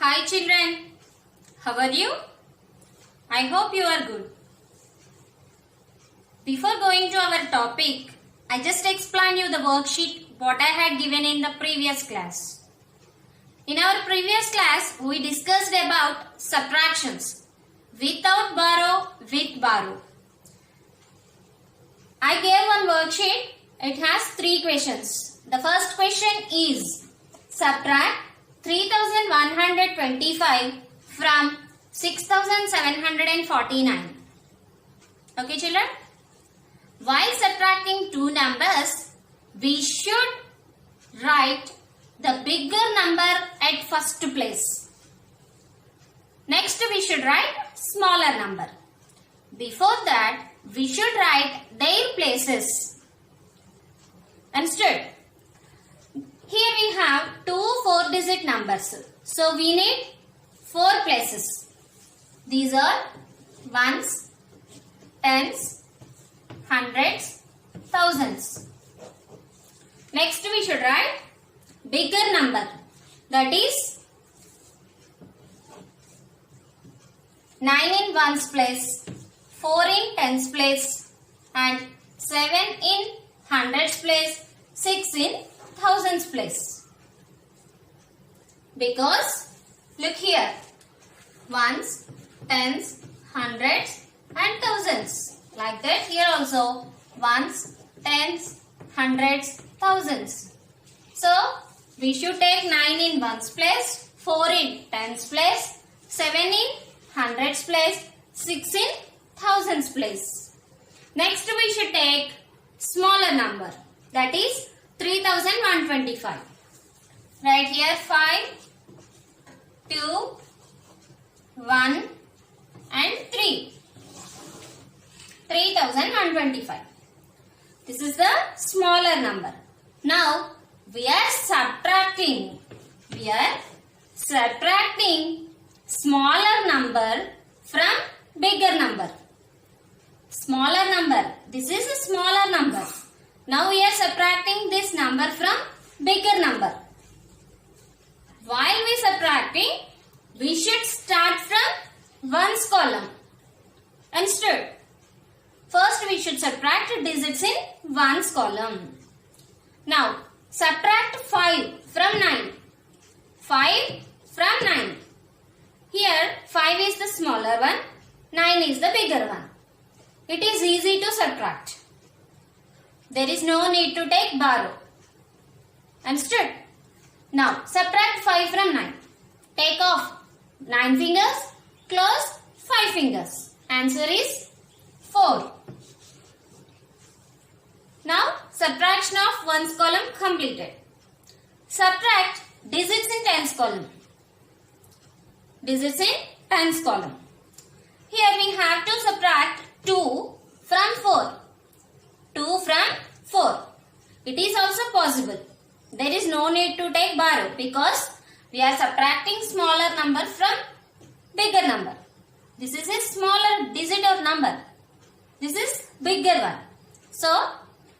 Hi children, how are you? I hope you are good. Before going to our topic, I just explain you the worksheet what I had given in the previous class. In our previous class, we discussed about subtractions without borrow, with borrow. I gave one worksheet. It has 3 questions. The first question is subtract 3125 from 6749. Okay children? While subtracting two numbers, we should write the bigger number at first place. Next we should write smaller number. Before that, we should write their places. Understood? Here we have two 4-digit numbers. So we need 4 places. These are ones, tens, hundreds, thousands. Next we should write bigger number. That is 9 in ones place, 4 in tens place, and 7 in hundreds place, 6 in thousands place. Because look here, ones, tens, hundreds and thousands. Like that here also ones, tens, hundreds, thousands. So we should take 9 in ones place, 4 in tens place, 7 in hundreds place, 6 in thousands place. Next we should take smaller number, that is 3125. Right here 5, 2, 1 and 3. 3125. This is the smaller number. Now we are subtracting. Smaller number from bigger number. Smaller number. This is a smaller number. Now we are subtracting this number from bigger number. While we subtracting, we should start from ones column. Understood? First we should subtract digits in ones column. Now subtract 5 from 9. 5 from 9. Here 5 is the smaller one, 9 is the bigger one. It is easy to subtract. There is no need to take borrow. Understood? Now subtract 5 from 9. Take off 9 fingers, close 5 fingers. Answer is 4. Now subtraction of ones column completed. Subtract digits in tens column. Digits in tens column. Here we have to subtract 2 from 4. 2 from 4. It is also possible. There is no need to take borrow because we are subtracting smaller number from bigger number. This is a smaller digit or number. This is bigger one. So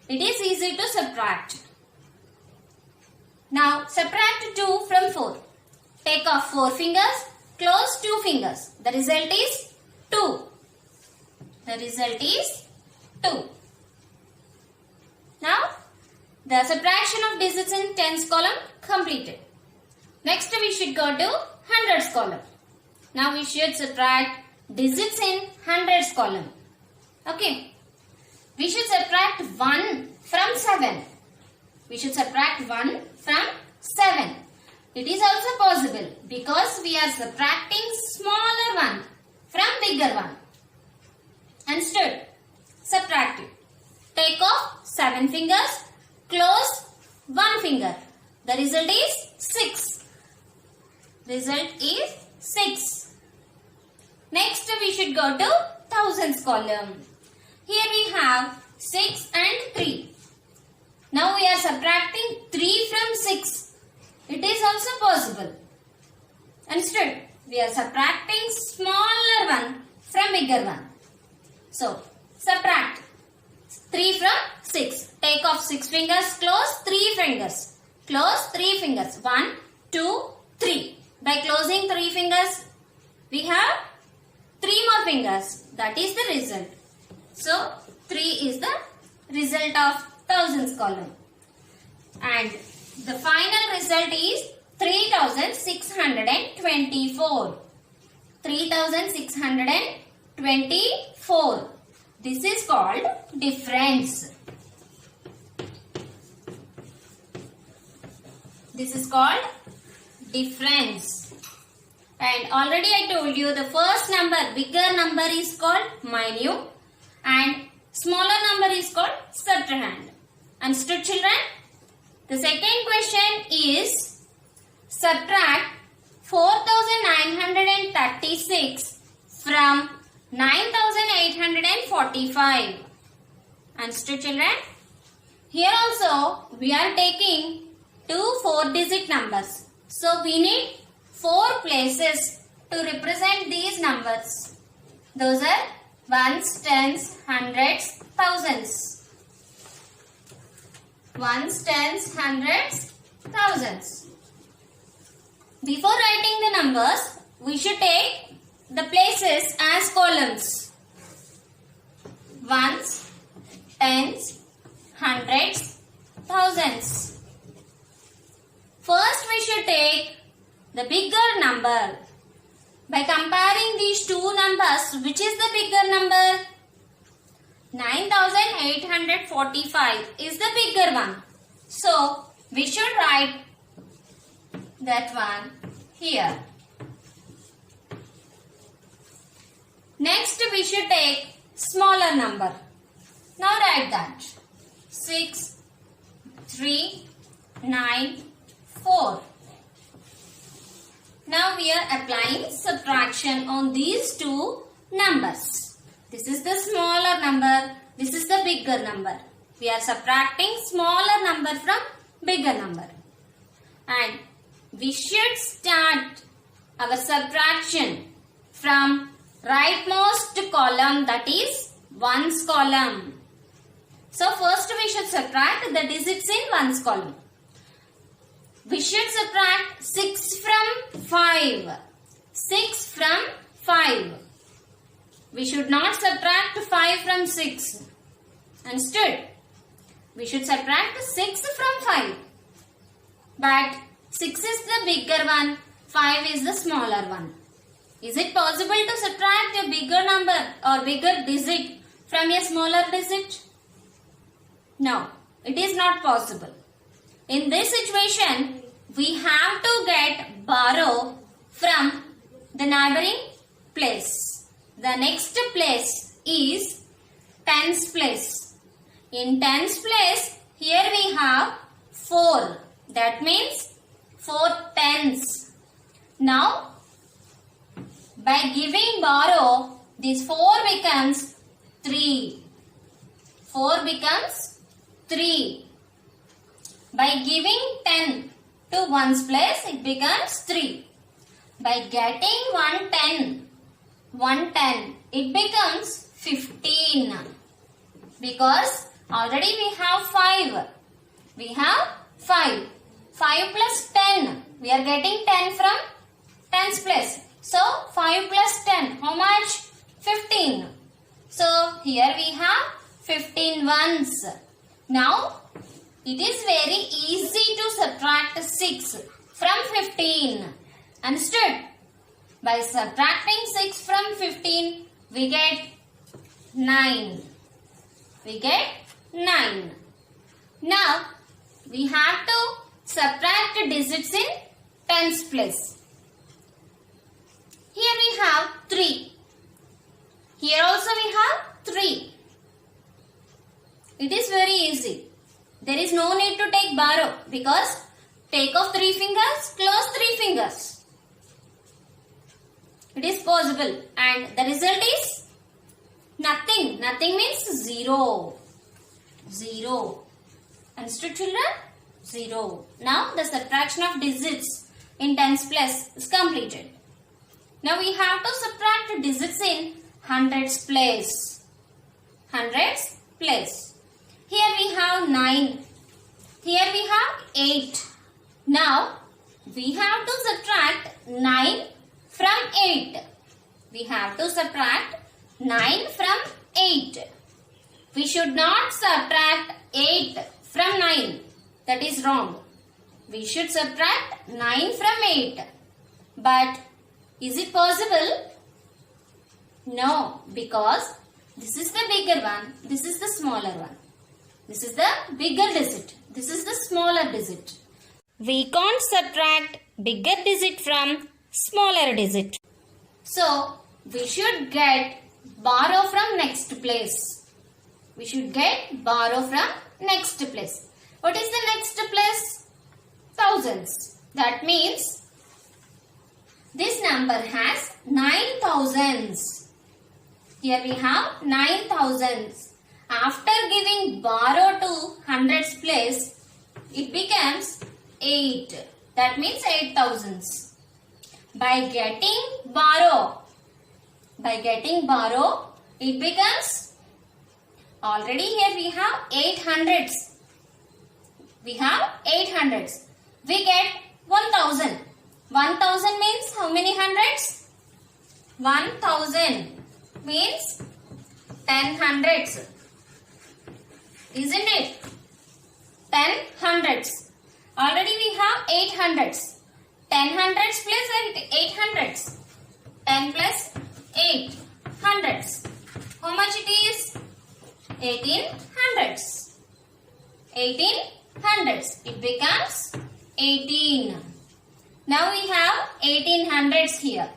it is easy to subtract. Now subtract 2 from 4. Take off 4 fingers, close 2 fingers. The result is 2. The result is 2. Now the subtraction of digits in tens column completed. Next we should go to hundreds column. Now we should subtract digits in hundreds column. Okay. We should subtract 1 from 7. We should subtract 1 from 7. It is also possible because we are subtracting smaller one from bigger one. Understood? Subtract it. Take off 7 fingers, close 1 finger. The result is 6. Result is 6. Next we should go to thousands column. Here we have 6 and 3. Now we are subtracting 3 from 6. It is also possible. Understood? We are subtracting smaller one from bigger one. So subtract 3 from 6. Take off 6 fingers, close 3 fingers. Close 3 fingers. 1, 2, 3. By closing 3 fingers, we have 3 more fingers. That is the result. So, 3 is the result of thousands column. And the final result is 3624. 3624. This is called difference. This is called difference. And already I told you the first number, bigger number is called minute and smaller number is called subtrahend. Understood, children? The second question is subtract 4936 from 9845. Understood, children? Here also we are taking two 4-digit numbers. So we need 4 places to represent these numbers. Those are ones, tens, hundreds, thousands. Ones, tens, hundreds, thousands. Before writing the numbers, we should take the places as columns. Ones, tens, hundreds, thousands. First we should take the bigger number. By comparing these two numbers, which is the bigger number? 9845 is the bigger one. So, we should write that one here. Next, we should take smaller number. Now write that. 6, 3, 9, 4. Now we are applying subtraction on these two numbers. This is the smaller number. This is the bigger number. We are subtracting smaller number from bigger number. And we should start our subtraction from rightmost column, that is ones column. So first we should subtract the digits in ones column. We should subtract 6 from 5. 6 from 5. We should not subtract 5 from 6. Understood? We should subtract 6 from 5. But 6 is the bigger one, 5 is the smaller one. Is it possible to subtract a bigger number or bigger digit from a smaller digit? No, it is not possible. In this situation, we have to borrow from the neighboring place. The next place is tens place. In tens place, here we have 4. That means 4 tens. Now, by giving borrow, this 4 becomes 3. 4 becomes 3. By giving 10 to ones place, it becomes 3. By getting 110, it becomes 15. Because already we have 5. We have 5. 5 plus 10. We are getting 10 from tens place. So 5 plus 10. How much? 15. So here we have 15 ones. Now it is very easy to subtract 6 from 15. Understood? By subtracting 6 from 15, we get 9. We get 9. Now, we have to subtract digits in tens place. Here we have 3. Here also we have 3. It is very easy. There is no need to take borrow because take off 3 fingers, close 3 fingers. It is possible and the result is nothing. Nothing means 0. 0. Understood, children? 0. Now the subtraction of digits in tens place is completed. Now we have to subtract digits in hundreds place. Hundreds place. Here we have 9. Here we have 8. Now we have to subtract 9 from 8. We have to subtract 9 from 8. We should not subtract 8 from 9. That is wrong. We should subtract 9 from 8. But is it possible? No, because this is the bigger one. This is the smaller one. This is the bigger digit. This is the smaller digit. We can't subtract bigger digit from smaller digit. So, we should get borrow from next place. We should get borrow from next place. What is the next place? Thousands. That means this number has 9 thousands. Here we have 9 thousands. After giving borrow to hundreds place, it becomes 8. That means 8 thousands. By getting borrow, it becomes, already here we have 8 hundreds. We have 8 hundreds. We get 1000. 1000 means how many hundreds? 1000 means 10 hundreds. Isn't it? 10 hundreds. Already we have 8 hundreds. 10 hundreds plus 8 hundreds. 10 plus 8 hundreds. How much it is? 18 hundreds. 18 hundreds. It becomes 18. Now we have 18 hundreds here.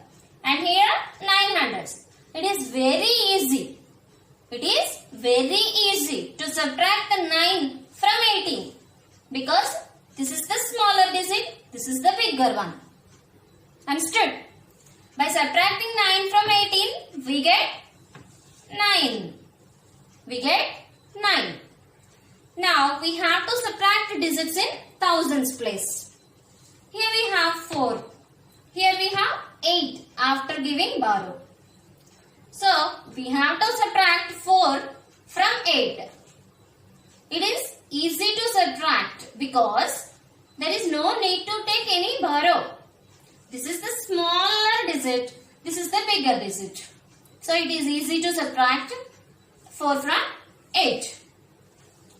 And here 9 hundreds. It is very easy. It is very easy to subtract the 9 from 18. Because this is the smaller digit. This is the bigger one. Understood? By subtracting 9 from 18, we get 9. We get 9. Now, we have to subtract digits in thousands place. Here we have 4. Here we have 8 after giving borrow. So, we have to subtract 4 from 8. It is easy to subtract because there is no need to take any borrow. This is the smaller digit. This is the bigger digit. So, it is easy to subtract 4 from 8.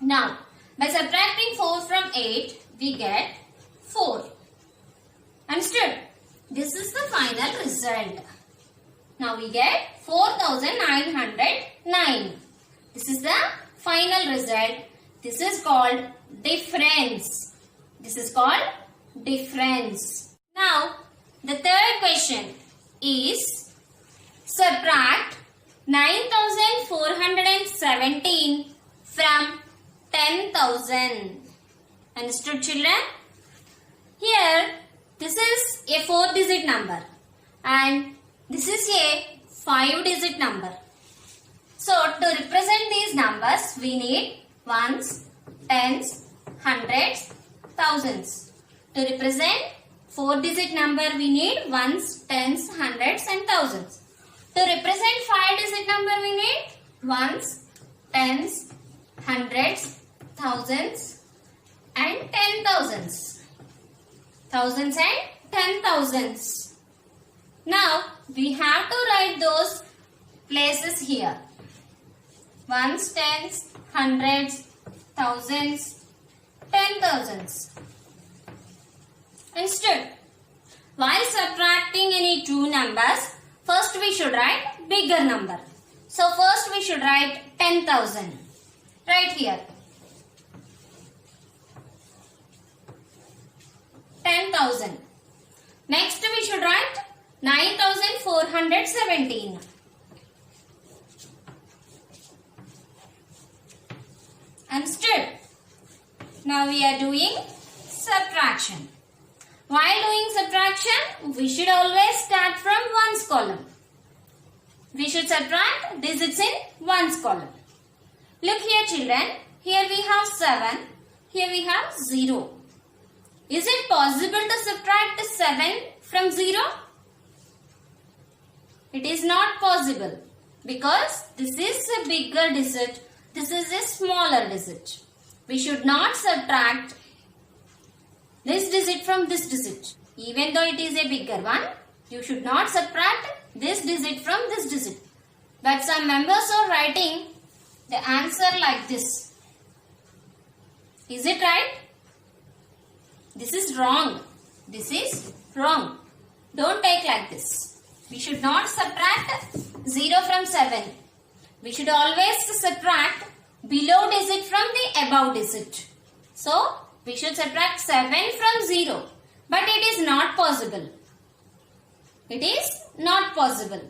Now, by subtracting 4 from 8, we get 4. Understood? This is the final result. Now, we get 4909. This is the final result. This is called difference. This is called difference. Now, the third question is subtract 9417 from 10,000. Understood, children? Here, this is a 4-digit number and this is a 5-digit number. So, to represent these numbers, we need ones, tens, hundreds, thousands. To represent 4-digit number, we need ones, tens, hundreds and thousands. To represent 5-digit number, we need ones, tens, hundreds, thousands and 10,000s. Thousands and 10,000s. Now, we have to write those places here. Ones, tens, hundreds, thousands, 10,000s. Instead, while subtracting any two numbers, first we should write bigger number. So, first we should write 10,000. Right here. 10,000. Next we should write 9,417. Understood? Now we are doing subtraction. While doing subtraction, we should always start from ones column. We should subtract digits in ones column. Look here, children. Here we have 7. Here we have 0. Is it possible to subtract 7 from 0? It is not possible because this is a bigger digit. This is a smaller digit. We should not subtract this digit from this digit. Even though it is a bigger one, you should not subtract this digit from this digit. But some members are writing the answer like this. Is it right? This is wrong. This is wrong. Don't take like this. We should not subtract 0 from 7. We should always subtract below digit from the above digit. So, we should subtract 7 from 0. But it is not possible. It is not possible.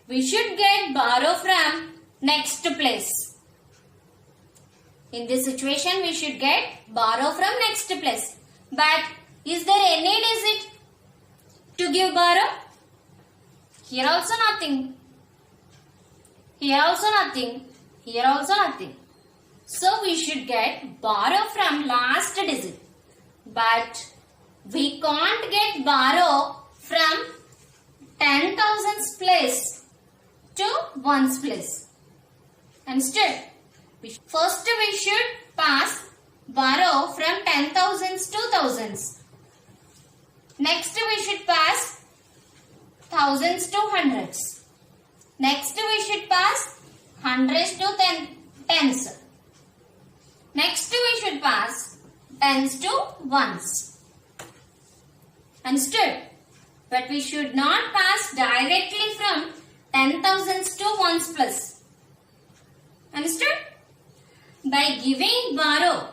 We should get borrow from next place. In this situation, we should get borrow from next place. But is there any digit to give borrow? Here also nothing. Here also nothing. Here also nothing. So we should get borrow from last digit. But we can't get borrow from 10,000's place to 1's place. Instead, first we should pass borrow from 10,000's to thousands. Next we should pass thousands to hundreds. Next we should pass hundreds to tens. Next we should pass tens to ones. Understood? But we should not pass directly from 10,000's to 1's plus. Understood? By giving borrow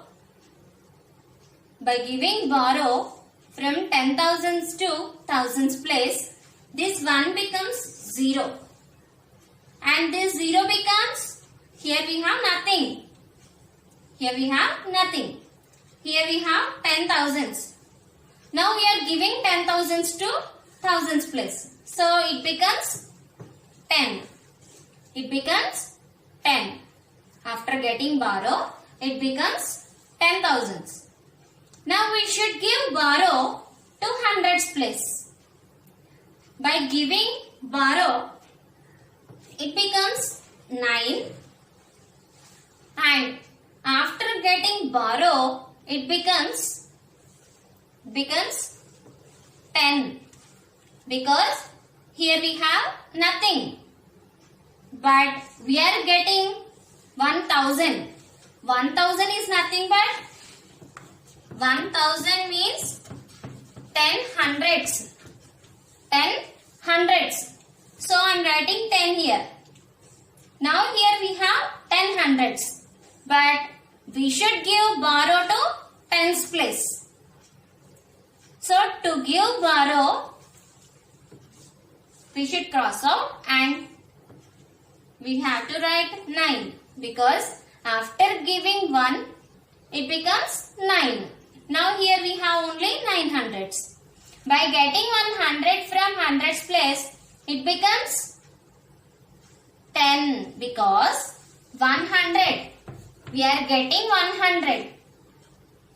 from 10,000's to thousands place, this 1 becomes 0. And this 0 becomes, here we have nothing. Here we have nothing. Here we have 10,000's. Now we are giving 10,000's to thousands place. So it becomes 10. It becomes 10. After getting borrow, it becomes 10,000's. Now we should give borrow to hundreds place. By giving borrow, it becomes 9. And after getting borrow, it becomes 10. Because here we have nothing. But we are getting 1,000. 1,000 is nothing but 1,000 means 10 hundreds. 10 hundreds. So I am writing 10 here. Now here we have 10 hundreds. But we should give borrow to tens place. So to give borrow, we should cross out and we have to write 9. Because after giving 1, it becomes 9. Now here we have only 9 hundreds. By getting 100 from hundreds place, it becomes 10 because 100. We are getting 100.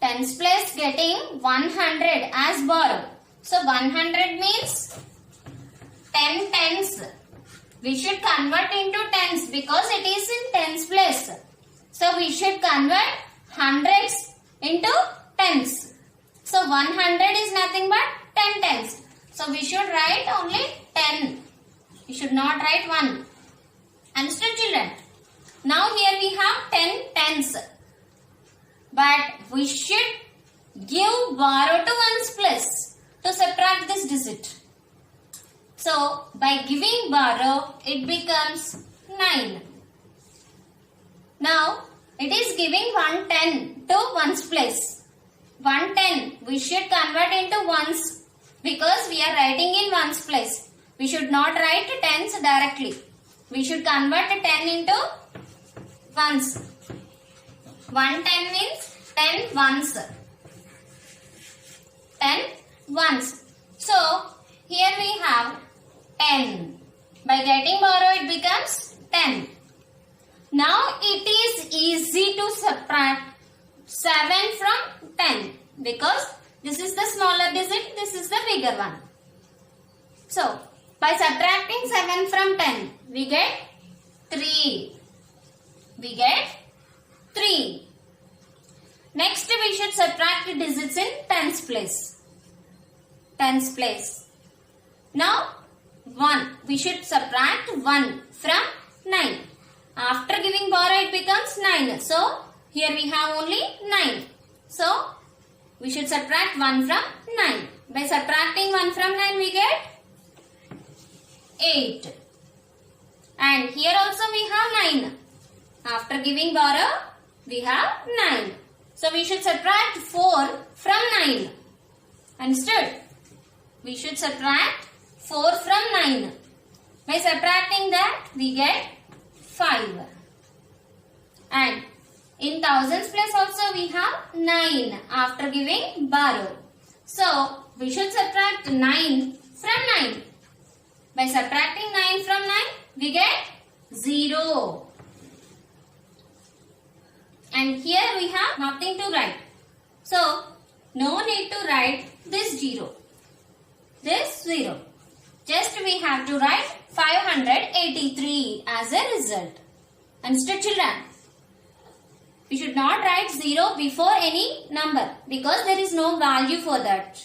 Tens place getting 100 as borrow. So 100 means 10 tens. We should convert into tens because it is in tens place. So we should convert hundreds into tens. So 100 is nothing but 10 tens. So we should write only 10. We should not write 1. Understood, children? Now here we have 10 tens. But we should give borrow to 1's place to subtract this digit. So by giving borrow, it becomes 9. Now it is giving 110 to 1's place. 110 we should convert into 1's because we are writing in 1's place. We should not write tens directly. We should convert 10 into 1's. 110 means 10 ones. 10 ones. So here we have 10. By getting borrow, it becomes 10. Now it is easy to subtract 7 from 10 because this is the smaller digit, this is the bigger one. So by subtracting 7 from 10, we get 3. We get 3. Next we should subtract subtract digits in tens place. Tens place. Now 1. We should subtract 1 from 9. After giving borrow it becomes 9. So here we have only 9. So we should subtract 1 from 9. By subtracting 1 from 9 we get 8. And here also we have 9. After giving borrow we have 9. So we should subtract 4 from 9. Understood? We should subtract 4 from 9. By subtracting that we get 5. And in thousands place also we have 9 after giving borrow. So we should subtract 9 from 9. By subtracting 9 from 9 we get 0. And here we have nothing to write. So no need to write this 0. This 0. Just we have to write 583 as a result. Understood, children? We should not write 0 before any number because there is no value for that.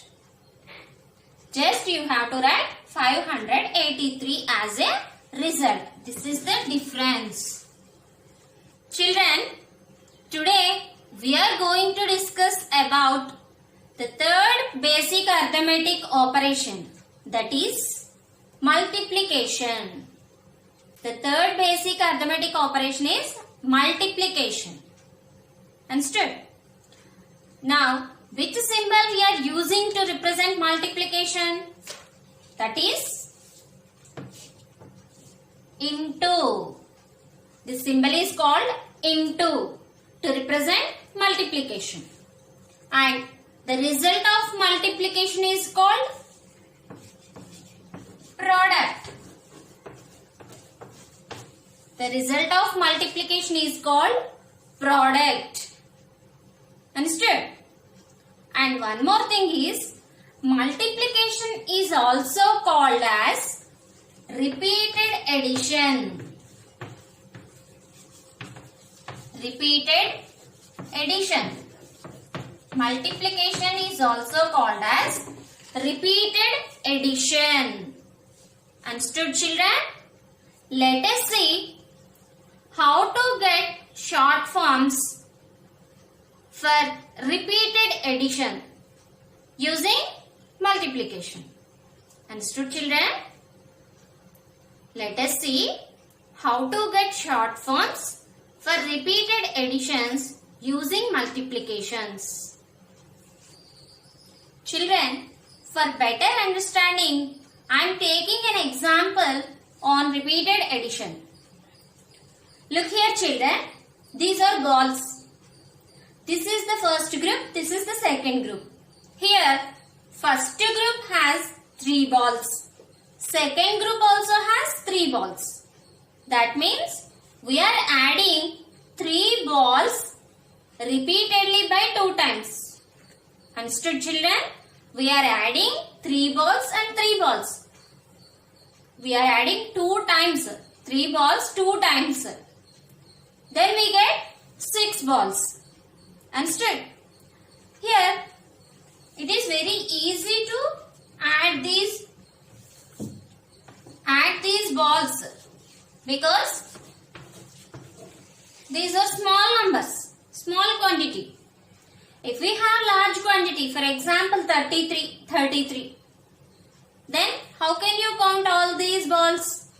Just you have to write 583 as a result. This is the difference. Children, today we are going to discuss about the third basic arithmetic operation, that is multiplication. The third basic arithmetic operation is multiplication. Understood? Now, which symbol we are using to represent multiplication? That is into. This symbol is called into to represent multiplication. And the result of multiplication is called product. The result of multiplication is called product. Understood? And one more thing is, multiplication is also called as repeated addition. Repeated addition. Multiplication is also called as repeated addition. Understood, children? Let us see how to get short forms for repeated addition using multiplication. Understood, children? Let us see how to get short forms for repeated additions using multiplications. Children, for better understanding, I am taking an example on repeated addition. Look here, children. These are balls. This is the first group. This is the second group. Here, first group has 3 balls. Second group also has 3 balls. That means we are adding 3 balls repeatedly by 2 times. Understood, children? We are adding 3 balls and 3 balls. We are adding 2 times. 3 balls 2 times. Then we get 6 balls. Understood? Here, it is very easy to add these balls because these are small numbers, small quantity. If we have large quantity, for example 33, then how can you count all these balls?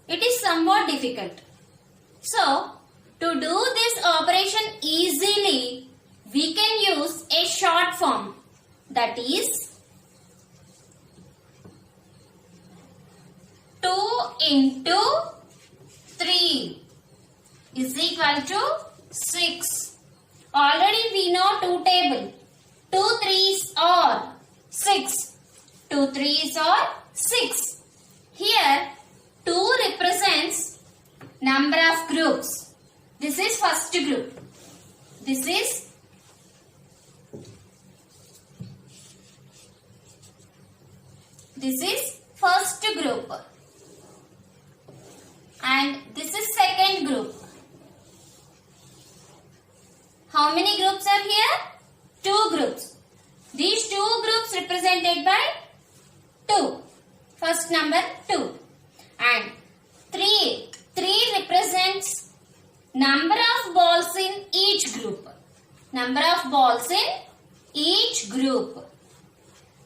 It is somewhat difficult. So, to do this operation easily, we can use a short form, that is 2 into 3 is equal to 6. Already we know 2 table. 2 3s are 6. 2 3s are 6. Here 2 represents number of groups. This is first group. This is first group. And this is second group. How many groups are here? two groups. These two groups represented by 2. First number 2. And 3. 3 represents number of balls in each group. Number of balls in each group.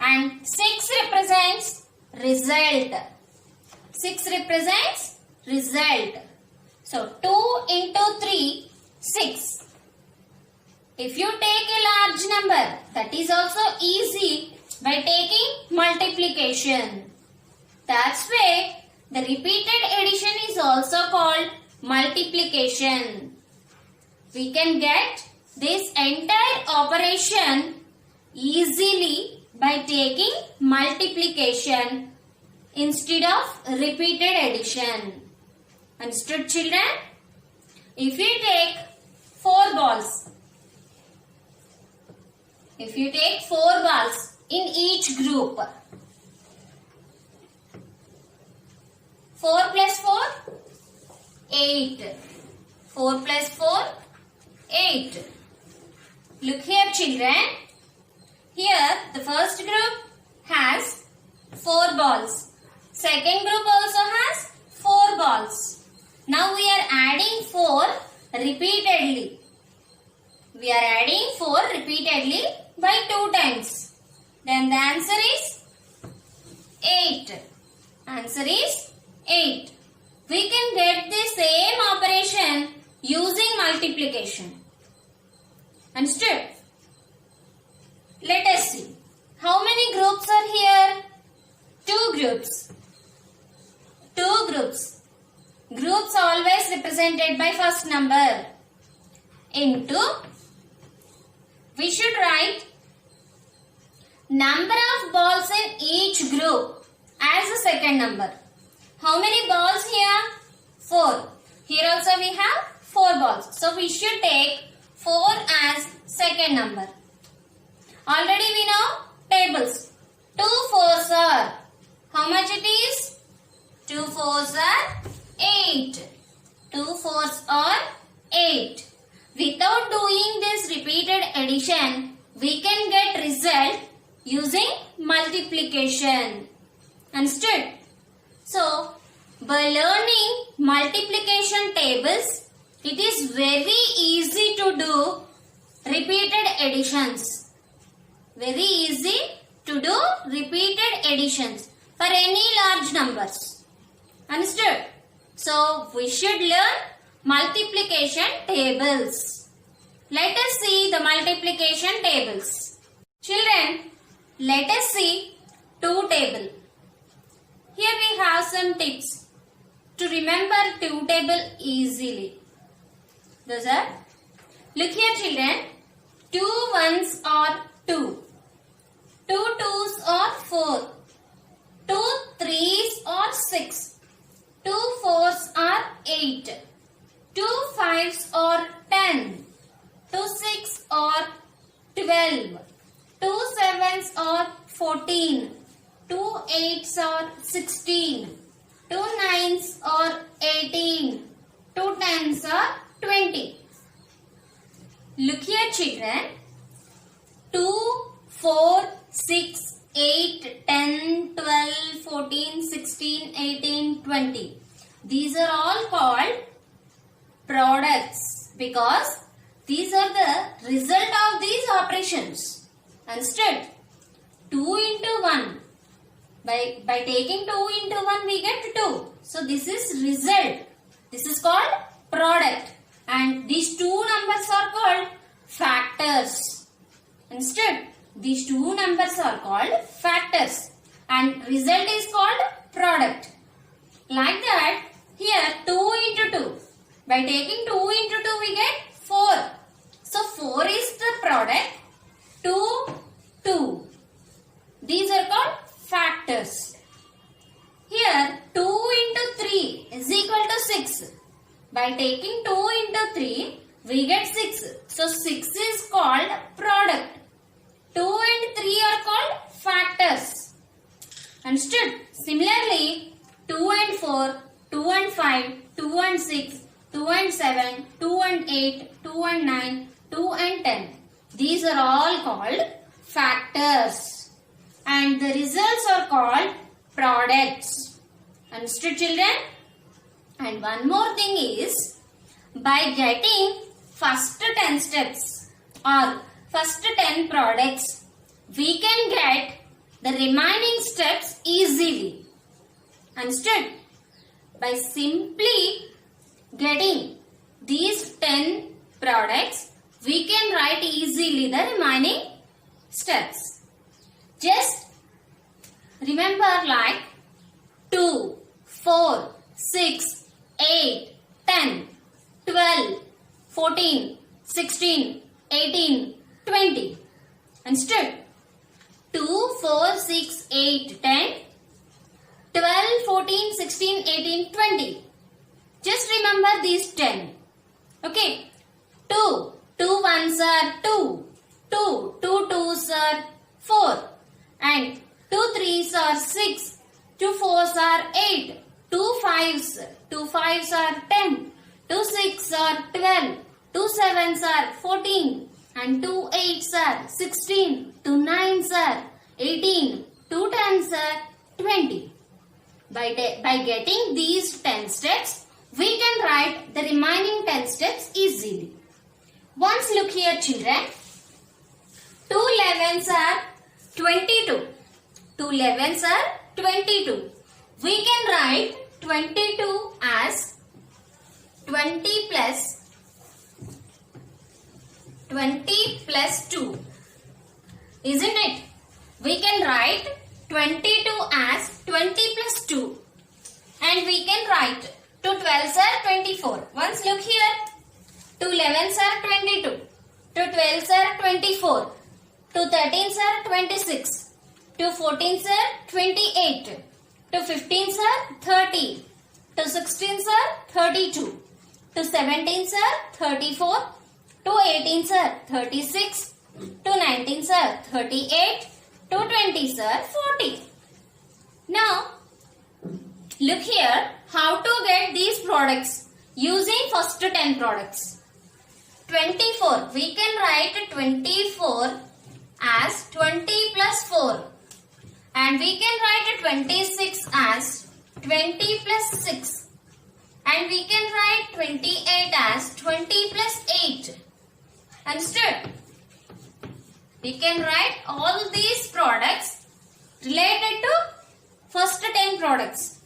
And 6 represents result. 6 represents result. So 2 into 3, 6. If you take a large number, that is also easy by taking multiplication. That's why the repeated addition is also called multiplication. We can get this entire operation easily by taking multiplication instead of repeated addition. Understood, children? If you take 4 balls, if you take 4 balls in each group, 4 plus 4, 8. 4 plus 4, 8. Look here, children. Here, the first group has 4 balls. Second group also has 4 balls. Now we are adding 4 repeatedly. We are adding 4 repeatedly by 2 times. Then the answer is 8. Answer is 8. We can get the same operation using multiplication. Understood? Let us see. How many groups are here? 2 groups. 2 groups. Groups always represented by first number. Into, we should write number of balls in each group as the second number. How many balls here? 4. Here also we have 4 balls. So we should take 4 as second number. Already we know tables. 2 fours are, how much it is? 2 fours are 8. 2 fours are 8. Without doing this repeated addition, we can get result using multiplication. Understood? So, by learning multiplication tables, it is very easy to do repeated additions. Very easy to do repeated additions for any large numbers. Understood? So, we should learn multiplication tables. Let us see the multiplication tables. Children, let us see 2 table. Here we have some tips to remember 2 table easily. Those are, look here children, 2 ones are 2, 2 twos are 4, 2 threes are 6, 2 fours are 8, 2 fives are 10, 2 six are 12, 2 sevens are 14, 2 eights are 16, 2 nines are 18, 2 tens are 20. Look here children, 2, 4, 6, 8, 10, 12, 14, 16, 18, 20. These are all called products because these are the result of these operations. Understood? 2 into 1. By taking 2 into 1 we get 2. So this is result. This is called product. And these 2 numbers are called factors. Understood? These 2 numbers are called factors. And result is called product. Like that, here 2 into 2. By taking 2 into 2 we get 4. So 4 is the product. 2, 2. These are called factors. Here 2 into 3 is equal to 6. By taking 2 into 3 we get 6. So 6 is called product. 2 and 3 are called factors. Understood? Similarly 2 and 4, 2 and 5, 2 and 6, 2 and 7, 2 and 8, 2 and 9, 2 and 10. These are all called factors. And the results are called products. Understood, children? And one more thing is, by getting first 10 steps or first 10 products, we can get the remaining steps easily. Understood? By simply getting these 10 products, we can write easily the remaining steps. Just remember like 2, 4, 6, 8, 10, 12, 14, 16, 18, 20. Understood? 2, 4, 6, 8, 10, 12, 14, 16, 18, 20. Just remember these 10. Okay. 2. 2 ones are 2. 2. 2 twos are 4. And 2 threes are 6. 2 fours are 8. 2 fives. 2 fives are 10. 2 sixes are 12. 2 sevens are 14. And 2 eights are 16. 2 nines are 18. 2 tens are 20. By getting these 10 steps, we can write the remaining 10 steps easily. Once look here, children. 2 11s are 22. 2 11s are 22. We can write 22 as 20 plus 2. Isn't it? We can write 22 as 20 plus 2. And we can write 2 12s are 24. Once look here. 2 11s are 22. 2 12s are 24. 2 13s are 26. 2 14s are 28. 2 15s are 30. 2 16s are 32. 2 17s are 34. 2 18s are 36. 2 19s are 38. 2 20s are 40. Now, look here how to get these products using first 10 products. 24. We can write 24 as 20 plus 4. And we can write 26 as 20 plus 6. And we can write 28 as 20 plus 8. Understood? We can write all these products related to first 10 products.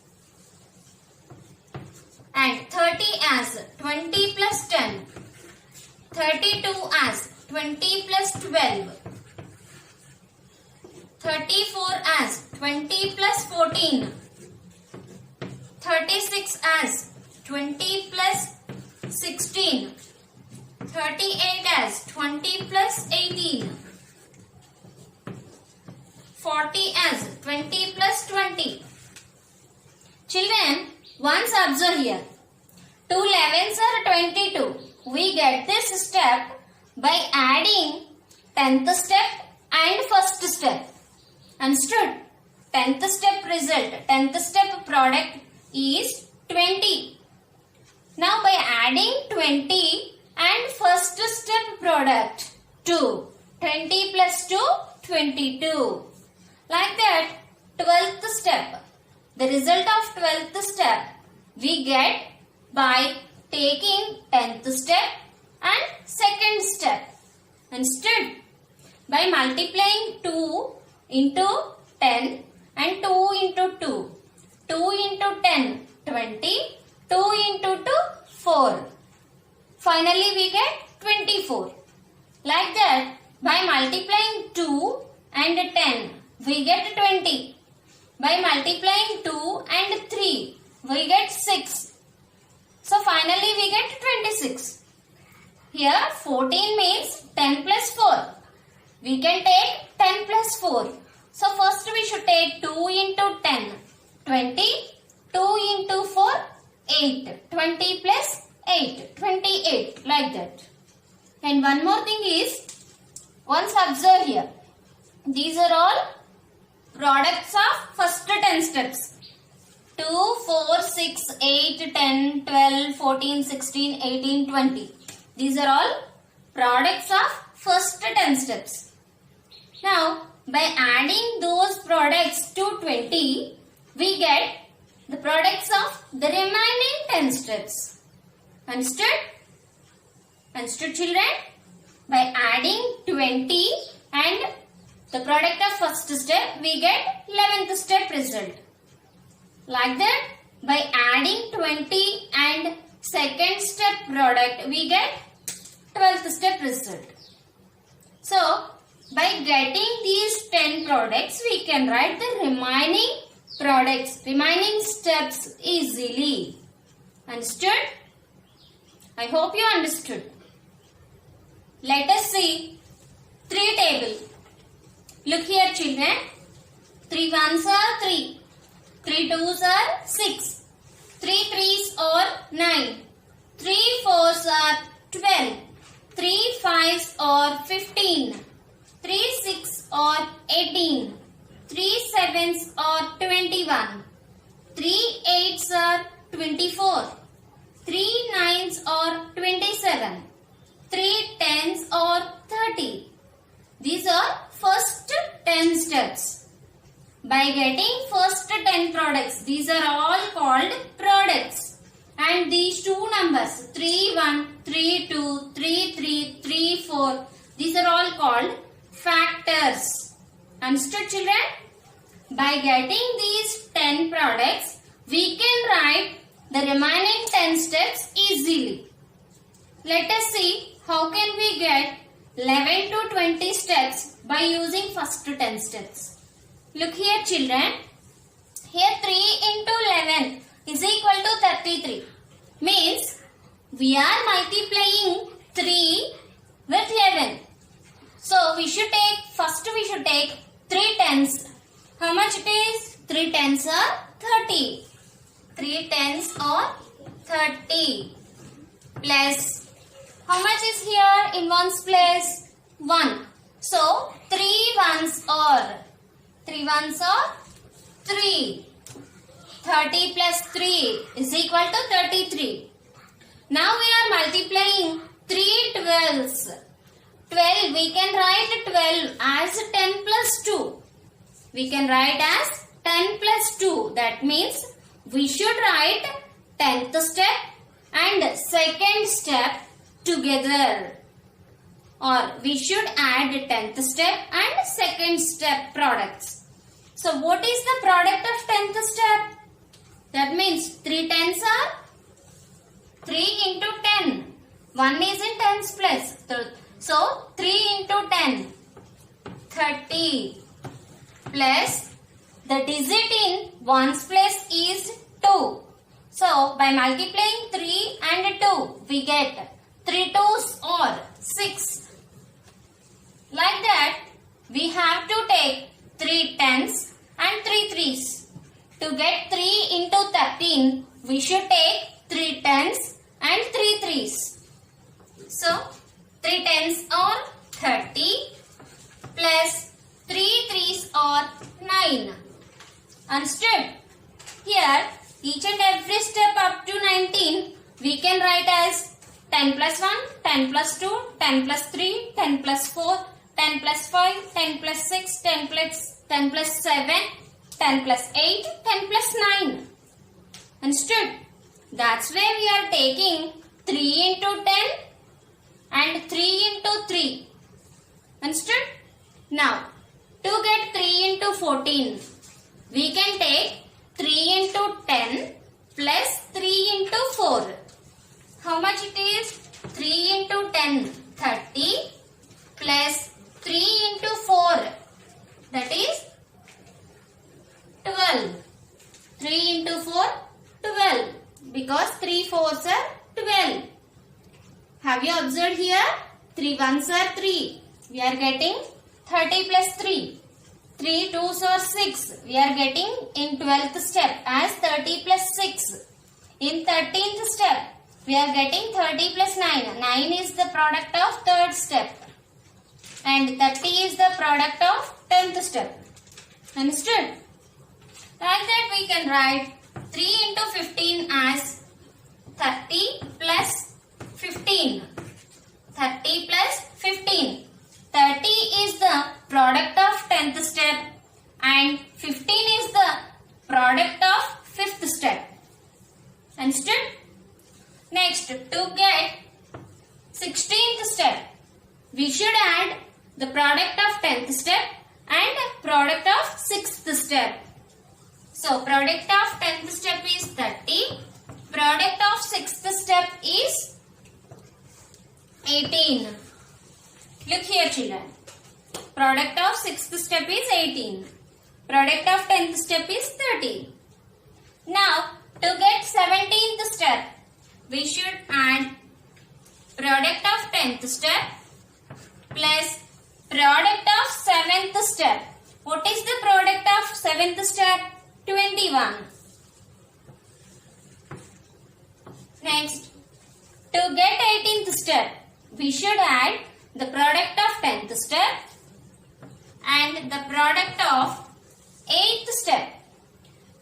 And 30 as 20 plus 10. 32 as 20 plus 12. 34 as 20 plus 14. 36 as 20 plus 16. 38 as 20 plus 18. 40 as 20 plus 20. Children, once observe here. 2 11s are 22. We get this step by adding 10th step and first step. Understood? 10th step result, 10th step product is 20. Now by adding 20 and first step product 2. 20 plus 2, 22. Like that, 12th step. The result of 12th step we get by taking 10th step and second step. Instead, by multiplying 2 into 10 and 2 into 2. 2 into 10, 20. 2 into 2, 4. Finally, we get 24. Like that, by multiplying 2 and 10, we get 20. By multiplying 2 and 3, we get 6. So finally we get 26. Here 14 means 10 plus 4. We can take 10 plus 4. So first we should take 2 into 10. 20. 2 into 4. 8. 20 plus 8. 28. Like that. And one more thing is, once observe here. These are all products of first 10 steps. 2, 4, 6, 8, 10, 12, 14, 16, 18, 20. These are all products of first 10 steps. Now, by adding those products to 20, we get the products of the remaining 10 steps. Understood? Understood, children? By adding 20 and the product of first step, we get 11th step result. Like that, by adding 20 and second step product, we get 12th step result. So, by getting these 10 products, we can write the remaining products, remaining steps easily. Understood? I hope you understood. Let us see 3 table. Look here, children. 3 ones are 3. 3 twos are 6. 3 threes are 9. 3 fours are 12. 3 fives are 15. 3 six are 18. 3 sevens are 21. 3 eights are 24. 3 nines are 27. 3 tens are 30. These are first 10 steps. By getting first 10 products, these are all called products. And these two numbers, 3 1, 3 2, 3 3, 3 4, these are all called factors. Understood, children? By getting these 10 products, we can write the remaining 10 steps easily. Let us see how can we get 11 to 20 steps by using first 10 steps. Look here, children. Here 3 into 11 is equal to 33. Means we are multiplying 3 with 11. So we should take 3 tens. How much it is? 3 tens are 30. 3 tens are 30. Plus, how much is here in ones place? 1. So 3 ones are 3. 30 plus 3 is equal to 33. Now we are multiplying 3 twelves. 12, we can write 12 as 10 plus 2. We can write as 10 plus 2. That means we should write 10th step and second step together. Or we should add 10th step and second step products. So what is the product of 10th step? That means 3 tens are 3 into 10. 1 is in tens place. So 3 into 10, 30 plus the digit in ones place is 2. So by multiplying 3 and 2, we get 3 twos or 6. Like that, we have to take 3 tens and 3 threes. To get 3 into 13, we should take 3 tens and 3 threes. So, 3 tens are 30 plus 3 threes are 9. Understood? Here, each and every step up to 19, we can write as 10 plus 1, 10 plus 2, 10 plus 3, 10 plus 4, 10 plus 5, 10 plus 6, 10 plus 7, 10 plus 8, 10 plus 9. Understood? That's why we are taking 3 into 10 and 3 into 3. Understood? Now, to get 3 into 14, we can take 3 into 10 plus 3 into 4. How much it is? 3 into 10, 30 plus 3 into 4, that is 12. 3 into 4, 12. Because 3 fours are 12. Have you observed here? 3 ones are 3. We are getting 30 plus 3. 3 twos are 6. We are getting in 12th step as 30 plus 6. In 13th step, we are getting 30 plus 9. 9 is the product of 3rd step. And 30 is the product of 10th step. Understood? Like that we can write 3 into 15 as 30 plus 15. 30 plus 15. product of 10th step and 15 is the product of 5th step. Understood? Next, to get 16th step, we should add the product of 10th step and product of 6th step. So, product of 10th step is 30. Product of 6th step is 18. Look here, children. Product of 6th step is 18. Product of 10th step is 30. Now, to get 17th step, we should add product of 10th step plus product of 7th step. What is the product of 7th step? 21. Next, to get 18th step, we should add the product of 10th step and the product of 8th step.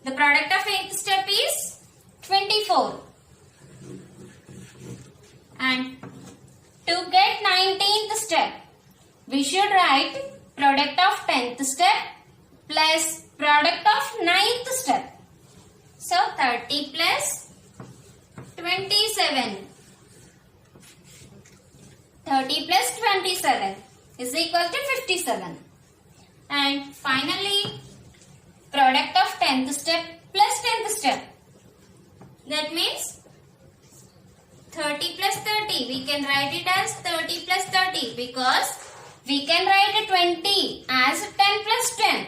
The product of 8th step is 24. And to get 19th step, we should write product of 10th step plus product of 9th step. So 30 plus 27. 30 plus 27 is equal to 57. And finally, product of 10th step plus 10th step. That means 30 plus 30. We can write it as 30 plus 30 because we can write a 20 as 10 plus 10.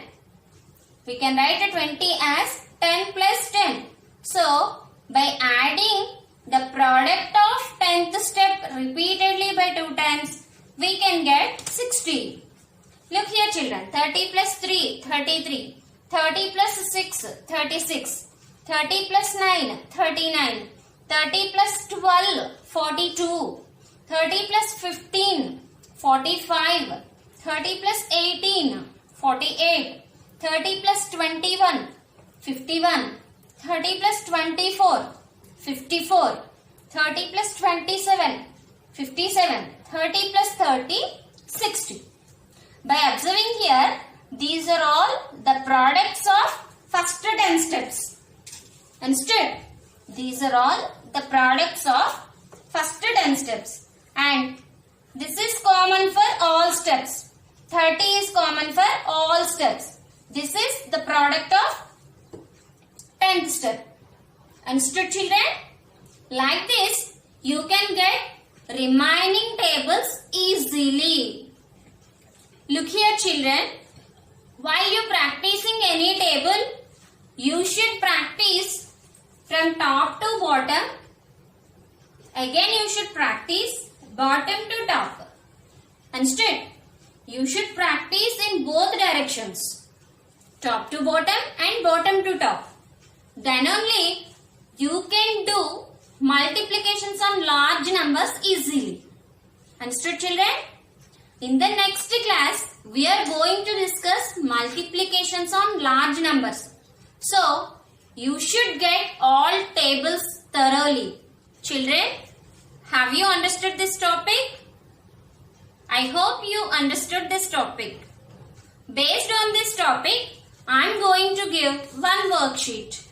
We can write a 20 as 10 plus 10. So, by adding the product of 10th step repeatedly by 2 times, we can get 60. Look here, children. 30 plus 3, 33. 30 plus 6, 36. 30 plus 9, 39. 30 plus 12, 42. 30 plus 15, 45. 30 plus 18, 48. 30 plus 21, 51. 30 plus 24, 54. 30 plus 27, 57. 30 plus 30, 60. By observing here, these are all the products of first 10 steps. Understood? These are all the products of first 10 steps. And this is common for all steps. 30 is common for all steps. This is the product of 10th step. Understood, children? Like this, you can get remaining tables easily. Look here, children. While you practicing any table, you should practice from top to bottom. Again, you should practice bottom to top. Understood? You should practice in both directions. Top to bottom and bottom to top. Then only you can do multiplications on large numbers easily. Understood, children? In the next class, we are going to discuss multiplications on large numbers. So, you should get all tables thoroughly. Children, have you understood this topic? I hope you understood this topic. Based on this topic, I am going to give one worksheet.